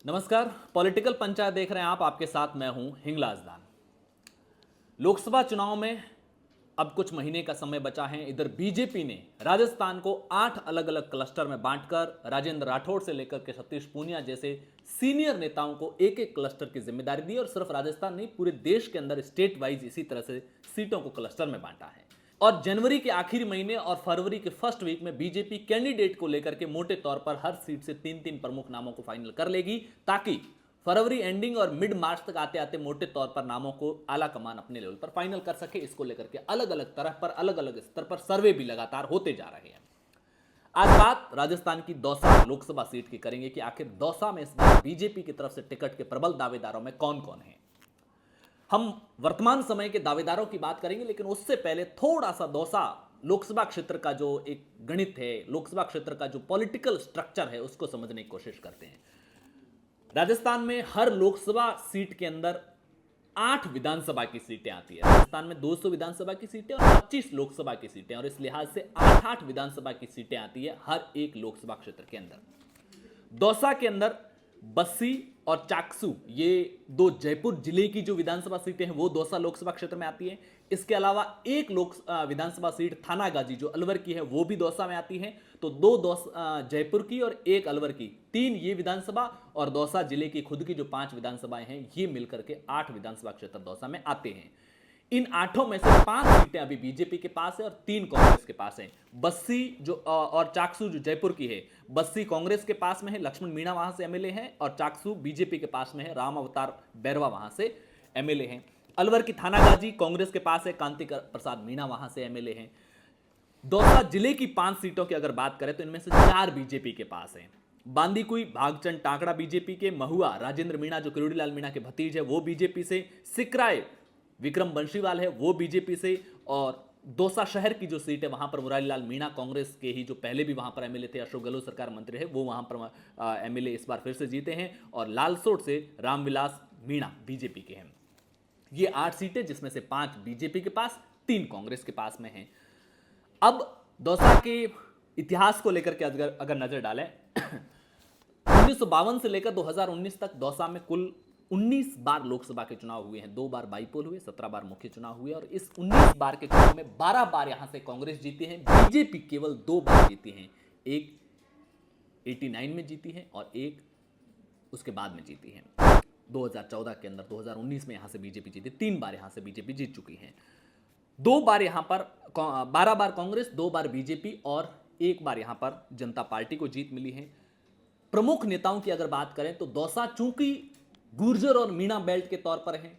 नमस्कार। पॉलिटिकल पंचायत देख रहे हैं आप। आपके साथ मैं हूं हिंगलाज दान। लोकसभा चुनाव में अब कुछ महीने का समय बचा है। इधर बीजेपी ने राजस्थान को 8 अलग अलग क्लस्टर में बांटकर राजेंद्र राठौड़ से लेकर के सतीश पूनिया जैसे सीनियर नेताओं को एक एक क्लस्टर की जिम्मेदारी दी और सिर्फ राजस्थान नहीं, पूरे देश के अंदर स्टेट वाइज इसी तरह से सीटों को क्लस्टर में बांटा है। और जनवरी के आखिरी महीने और फरवरी के फर्स्ट वीक में बीजेपी कैंडिडेट को लेकर के मोटे तौर पर हर सीट से 3-3 प्रमुख नामों को फाइनल कर लेगी, ताकि फरवरी एंडिंग और मिड मार्च तक आते आते मोटे तौर पर नामों को आला कमान अपने लेवल पर फाइनल कर सके। इसको लेकर के अलग अलग तरह पर अलग अलग स्तर पर सर्वे भी लगातार होते जा रहे हैं। आज बात राजस्थान की दौसा लोकसभा सीट की करेंगे कि आखिर दौसा में इस बार बीजेपी की तरफ से टिकट के प्रबल दावेदारों में कौन कौन है। हम वर्तमान समय के दावेदारों की बात करेंगे, लेकिन उससे पहले थोड़ा सा दौसा लोकसभा क्षेत्र का जो एक गणित है, लोकसभा क्षेत्र का जो पॉलिटिकल स्ट्रक्चर है, उसको समझने की कोशिश करते हैं। राजस्थान में हर लोकसभा सीट के अंदर 8 विधानसभा की सीटें आती है। राजस्थान में 200 विधानसभा की सीटें और 25 लोकसभा की सीटें, और इस लिहाज से 8-8 विधानसभा की सीटें आती है हर एक लोकसभा क्षेत्र के अंदर। दौसा के अंदर बस्सी और चाकसू, ये दो जयपुर जिले की जो विधानसभा सीटें हैं वो दौसा लोकसभा क्षेत्र में आती है। इसके अलावा एक विधानसभा सीट थानागाजी जो अलवर की है वो भी दौसा में आती है। तो दो जयपुर की और एक अलवर की, 3 ये विधानसभा, और दौसा जिले की खुद की जो 5 विधानसभाएं हैं ये मिलकर के 8 विधानसभा क्षेत्र दौसा में आते हैं। इन 8 में से 5 सीटें अभी बीजेपी के पास है और 3 कांग्रेस के पास है। बस्सी जो और चाकसू जो जयपुर की है, बस्सी कांग्रेस के पास में है, लक्ष्मण मीणा वहां से एमएलए हैं, और चाकसू बीजेपी के पास में है, राम अवतार बैरवा वहां से एमएलए हैं। अलवर की थानागाजी कांग्रेस के पास है, कांति प्रसाद मीणा वहां से एमएलए हैं। दौसा जिले की 5 सीटों की अगर बात करें तो इनमें से 4 बीजेपी के पास है। बांदीकुई भागचंद टाकड़ा बीजेपी के, महुआ राजेंद्र मीणा जो किरोड़ीलाल मीणा के भतीज है वो बीजेपी से, सिकराय विक्रम बंशीवाल है वो बीजेपी से, और दौसा शहर की जो सीट है वहां पर मुरारीलाल मीणा कांग्रेस के ही जो पहले भी वहां पर एमएलए थे, अशोक गहलोत सरकार मंत्री है, वो वहां पर एमएलए इस बार फिर से जीते हैं, और लालसोट से रामविलास मीणा बीजेपी के हैं। ये 8 सीटें जिसमें से 5 बीजेपी के पास, 3 कांग्रेस के पास में हैं। अब दौसा के इतिहास को लेकर के अगर नजर डालें 1952 से लेकर 2019 तक दौसा में कुल 19 बार लोकसभा के चुनाव हुए हैं। 2 बार बाईपोल हुए, 17 बार मुख्य चुनाव हुए, और इस 19 बार के चुनाव में 12 बार यहां से कांग्रेस जीती है। बीजेपी केवल 2 बार जीती है, एक 89 में जीती है और एक उसके बाद में जीती है 2014 के अंदर। 2019 में यहां से बीजेपी जीती, 3 बार यहां से बीजेपी जीत चुकी है। 2 बार यहां पर 12 बार कांग्रेस, 2 बार बीजेपी, और 1 बार यहां पर जनता पार्टी को जीत मिली है। प्रमुख नेताओं की अगर बात करें तो दौसा चूंकि गुर्जर और मीणा बेल्ट के तौर पर है,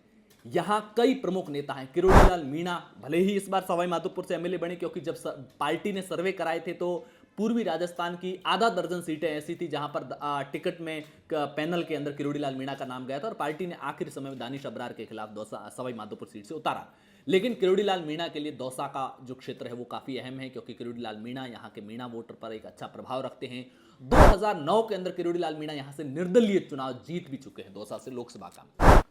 यहां कई प्रमुख नेता हैं। किरोड़ीलाल मीणा भले ही इस बार सवाई माधोपुर से एमएलए बने, क्योंकि जब पार्टी ने सर्वे कराए थे तो पूर्वी राजस्थान की आधा दर्जन सीटें ऐसी थी जहां पर टिकट में पैनल के अंदर किरोड़ीलाल मीणा का नाम गया था, और पार्टी ने आखिरी समय में दानिश अब्रार के खिलाफ दौसा सवाई माधोपुर सीट से उतारा। लेकिन किरोड़ीलाल मीणा के लिए दौसा का जो क्षेत्र है वो काफी अहम है, क्योंकि किरोड़ीलाल मीणा यहाँ के मीणा वोटर पर एक अच्छा प्रभाव रखते हैं। 2009 के अंदर किरोड़ीलाल मीणा यहां से निर्दलीय चुनाव जीत भी चुके हैं दौसा से लोकसभा का।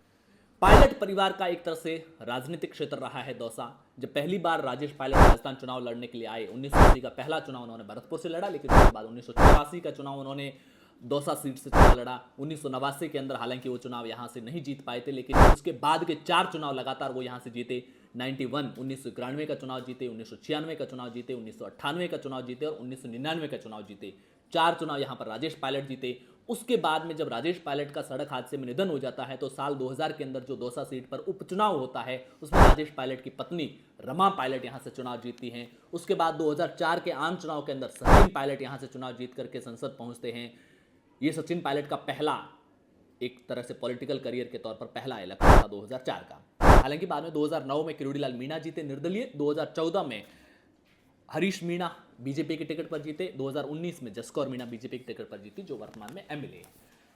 पायलट परिवार का एक तरह से राजनीतिक क्षेत्र रहा है दौसा। जब पहली बार राजेश पायलट राजस्थान चुनाव लड़ने के लिए आए, 1980 का पहला चुनाव उन्होंने भरतपुर से लड़ा, लेकिन उसके बाद 1984 का चुनाव उन्होंने दौसा सीट से चुनाव लड़ा। 1989 के अंदर हालांकि वो चुनाव यहां से नहीं जीत पाए थे, लेकिन उसके बाद के 4 चुनाव लगातार वो यहां से जीते। 1991 का चुनाव जीते, 1996 का चुनाव जीते, 1998 का चुनाव जीते, और 1999 का चुनाव जीते। 4 चुनाव यहां पर राजेश पायलट जीते। उसके बाद में जब राजेश पायलट का सड़क हादसे में निधन हो जाता है तो साल 2000 के अंदर जो दौसा सीट पर उपचुनाव होता है उसमें राजेश पायलट की पत्नी रमा पायलट यहां से चुनाव जीतती हैं। उसके बाद 2004 के आम चुनाव के अंदर सचिन पायलट यहां से चुनाव जीत करके संसद पहुंचते हैं। ये सचिन पायलट का पहला एक तरह से पॉलिटिकल करियर के तौर पर पहला इलेक्शन था 2004 का। हालांकि बाद में 2009 में किरोड़ीलाल मीणा जीते निर्दलीय, 2014 में हरीश मीणा बीजेपी के टिकट पर जीते, 2019 में जसकौर मीणा बीजेपी के टिकट पर जीती, जो वर्तमान में एमएलए।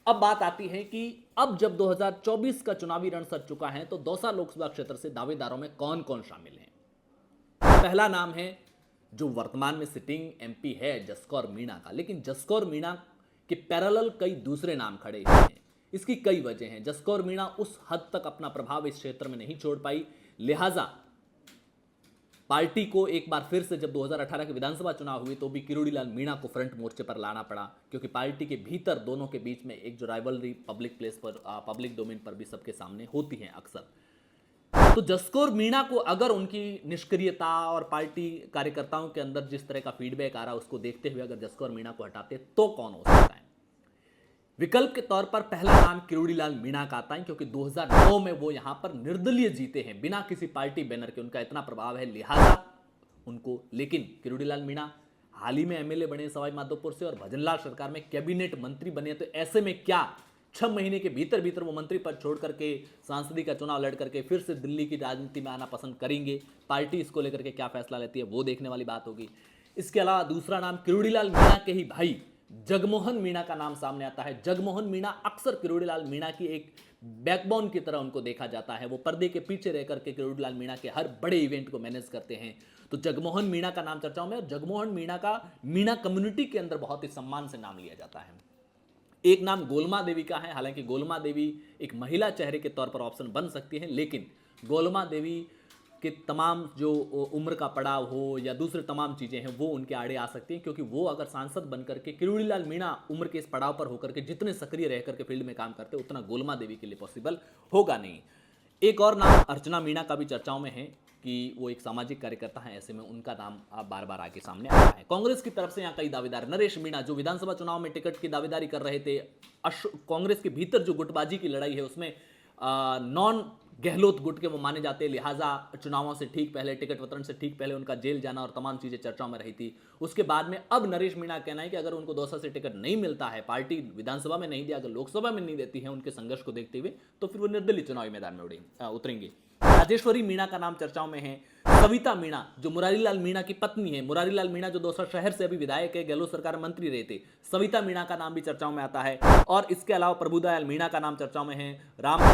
अब बात आती है कि अब जब 2024 का चुनावी रण सज चुका है तो दौसा लोकसभा क्षेत्र से दावेदारों में कौन कौन शामिल हैं। पहला नाम है जो वर्तमान में सिटिंग एमपी है जसकौर मीणा का, लेकिन जसकौर मीणा के पैरेलल कई दूसरे नाम खड़े हैं। इसकी कई वजह हैं। जसकौर मीणा उस हद तक अपना प्रभाव इस क्षेत्र में नहीं छोड़ पाई, लिहाजा पार्टी को एक बार फिर से जब 2018 के विधानसभा चुनाव हुए तो भी किरोड़ी लाल मीणा को फ्रंट मोर्चे पर लाना पड़ा, क्योंकि पार्टी के भीतर दोनों के बीच में एक जो राइवलरी पब्लिक प्लेस पर, पब्लिक डोमेन पर भी सबके सामने होती है अक्सर। तो जसकौर मीणा को अगर उनकी निष्क्रियता और पार्टी कार्यकर्ताओं के अंदर जिस तरह का फीडबैक आ रहा है उसको देखते हुए अगर जसकौर मीणा को हटाते तो कौन हो सकता है? विकल्प के तौर पर पहला नाम किरोड़ी लाल मीणा का आता है, क्योंकि 2009 में वो यहां पर निर्दलीय जीते हैं बिना किसी पार्टी बैनर के, उनका इतना प्रभाव है लिहाजा उनको। लेकिन किरोड़ी लाल मीणा हाल ही में एमएलए बने सवाई माधोपुर से और भजनलाल सरकार में कैबिनेट मंत्री बने, तो ऐसे में क्या 6 महीने के भीतर भीतर वो मंत्री पद छोड़ करके सांसदी का चुनाव लड़ करके फिर से दिल्ली की राजनीति में आना पसंद करेंगे? पार्टी इसको लेकर के क्या फैसला लेती है वो देखने वाली बात होगी। इसके अलावा दूसरा नाम किरोड़ी लाल मीणा के ही भाई जगमोहन मीणा का नाम सामने आता है। जगमोहन मीणा अक्सर किरोड़ी लाल मीणा की एक बैकबोन की तरह उनको देखा जाता है, वो पर्दे के पीछे रह करके किरोड़ी लाल मीणा के हर बड़े इवेंट को मैनेज करते हैं। तो जगमोहन मीणा का नाम चर्चाओं में, और जगमोहन मीणा का मीणा कम्युनिटी के अंदर बहुत ही सम्मान से नाम लिया जाता है। एक नाम गोलमा देवी का है, हालांकि गोलमा देवी एक महिला चेहरे के तौर पर ऑप्शन बन सकती है, लेकिन गोलमा देवी के तमाम जो उम्र का पड़ाव हो या दूसरे तमाम चीज़ें हैं वो उनके आड़े आ सकती हैं, क्योंकि वो अगर सांसद बनकर के किरोड़ी लाल मीणा उम्र के इस पड़ाव पर होकर के जितने सक्रिय रह करके फील्ड में काम करते उतना गोलमा देवी के लिए पॉसिबल होगा नहीं। एक और नाम अर्चना मीणा का भी चर्चाओं में है कि वो एक सामाजिक कार्यकर्ता हैं, ऐसे में उनका नाम बार बार आगे सामने आ रहा है। कांग्रेस की तरफ से यहाँ कई दावेदार, नरेश मीणा जो विधानसभा चुनाव में टिकट की दावेदारी कर रहे थे, कांग्रेस के भीतर जो गुटबाजी की लड़ाई है उसमें नॉन गहलोत गुट के वो माने जाते हैं, लिहाजा चुनावों से ठीक पहले, टिकट वितरण से ठीक पहले उनका जेल जाना और तमाम चीजें चर्चाओं में रही थी। उसके बाद में अब नरेश मीणा कहना है कि अगर उनको दौसा से टिकट नहीं मिलता है, पार्टी विधानसभा में नहीं दिया, अगर लोकसभा में नहीं देती है उनके संघर्ष को देखते हुए, तो फिर वो निर्दलीय चुनावी मैदान में उतरेंगे। राजेश्वरी मीणा का नाम चर्चाओं में है। सविता मीणा जो मुरारी लाल मीणा की पत्नी है, मुरारी लाल मीणा जो दौसा शहर से अभी विधायक है, गहलोत सरकार मंत्री रहे थे, सविता मीणा का नाम भी चर्चाओं में आता है। और इसके अलावा प्रभुदयाल मीणा का नाम चर्चाओं में है।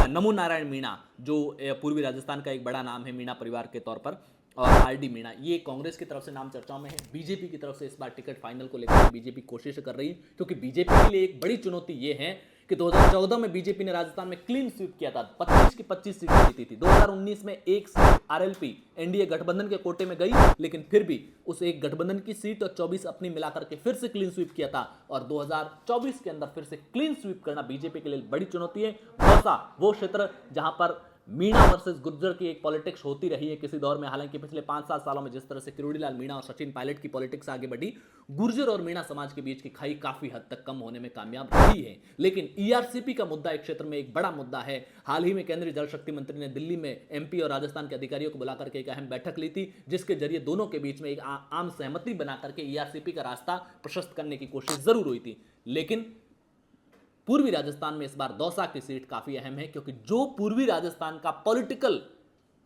नमो नारायण मीणा जो पूर्वी राजस्थान का एक बड़ा नाम है मीणा परिवार के तौर पर, और आरडी मीणा, ये कांग्रेस की तरफ से नाम चर्चाओं में है। बीजेपी की तरफ से इस बार टिकट फाइनल को लेकर बीजेपी कोशिश कर रही है, क्योंकि बीजेपी के लिए एक बड़ी चुनौती ये है कि 2014 में बीजेपी ने राजस्थान में क्लीन स्वीप किया था, 25 की 25 सीटें जीती थी। 2019 में एक सीट आरएलपी एनडीए गठबंधन के कोटे में गई, लेकिन फिर भी उस एक गठबंधन की सीट और 24 अपनी मिलाकर के फिर से क्लीन स्वीप किया था, और 2024 के अंदर फिर से क्लीन स्वीप करना बीजेपी के लिए बड़ी चुनौती है। दौसा वो क्षेत्र जहां पर मीणा वर्सेस गुर्जर की एक पॉलिटिक्स होती रही है किसी दौर में, हालांकि पिछले 5-7 सालों में जिस तरह से किरोड़ी लाल मीणा और सचिन पायलट की पॉलिटिक्स आगे बढ़ी, गुर्जर और मीणा समाज के बीच की खाई काफी हद तक कम होने में कामयाब रही है। लेकिन ईआरसीपी का मुद्दा एक क्षेत्र में एक बड़ा मुद्दा है। हाल ही में केंद्रीय जल शक्ति मंत्री ने दिल्ली में एमपी और राजस्थान के अधिकारियों को बुलाकर के एक अहम बैठक ली थी, जिसके जरिए दोनों के बीच में एक आम सहमति बना करके ईआरसीपी का रास्ता प्रशस्त करने की कोशिश जरूर हुई थी। लेकिन पूर्वी राजस्थान में इस बार दौसा की सीट काफी अहम है, क्योंकि जो पूर्वी राजस्थान का पॉलिटिकल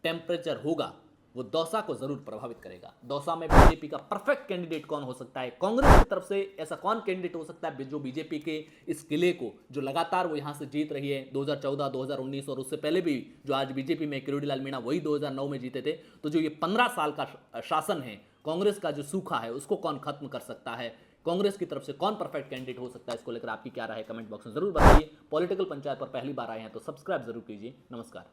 टेम्परेचर होगा वो दौसा को जरूर प्रभावित करेगा। दौसा में बीजेपी का परफेक्ट कैंडिडेट कौन हो सकता है, कांग्रेस की तरफ से ऐसा कौन कैंडिडेट हो सकता है जो बीजेपी के इस किले को, जो लगातार वो यहां से जीत रही है 2014, 2019 और उससे पहले भी, जो आज बीजेपी में किरोड़ी लाल मीणा वही 2009 में जीते थे, तो जो ये 15 साल का शासन है, कांग्रेस का जो सूखा है उसको कौन खत्म कर सकता है, कांग्रेस की तरफ से कौन परफेक्ट कैंडिडेट हो सकता है, इसको लेकर आपकी क्या राय है कमेंट बॉक्स में जरूर बताइए। पॉलिटिकल पंचायत पर पहली बार आए हैं तो सब्सक्राइब जरूर कीजिए। नमस्कार।